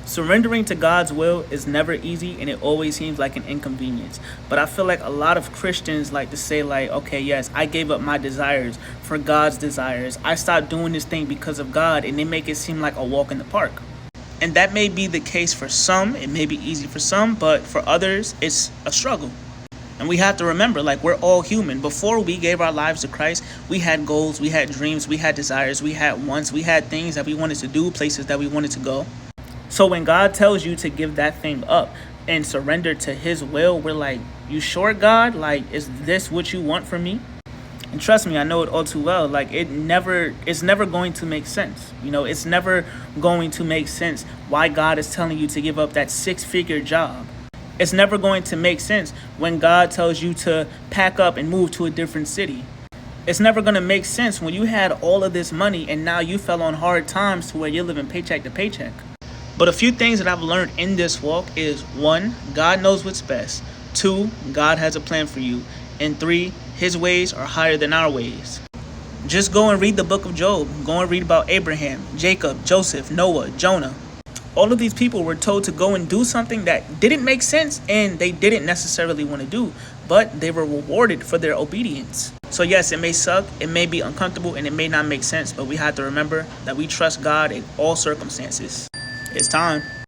Surrendering to God's will is never easy and it always seems like an inconvenience. But I feel like a lot of Christians like to say like, okay, yes, I gave up my desires for God's desires. I stopped doing this thing because of God, and they make it seem like a walk in the park. And that may be the case for some. It may be easy for some, but for others, it's a struggle. And we have to remember, like, we're all human. Before we gave our lives to Christ, we had goals, we had dreams, we had desires, we had wants, we had things that we wanted to do, places that we wanted to go. So when God tells you to give that thing up and surrender to his will, we're like, you sure, God? Like, is this what you want from me? And trust me, I know it all too well. Like, it's never going to make sense. It's never going to make sense why God is telling you to give up that 6-figure job. It's never going to make sense when God tells you to pack up and move to a different city. It's never going to make sense when you had all of this money and now you fell on hard times to where you're living paycheck to paycheck. But a few things that I've learned in this walk is 1, God knows what's best. 2, God has a plan for you. And 3, his ways are higher than our ways. Just go and read the book of Job. Go and read about Abraham, Jacob, Joseph, Noah, Jonah. All of these people were told to go and do something that didn't make sense and they didn't necessarily want to do, but they were rewarded for their obedience. So yes, it may suck, it may be uncomfortable, and it may not make sense, but we have to remember that we trust God in all circumstances. It's time.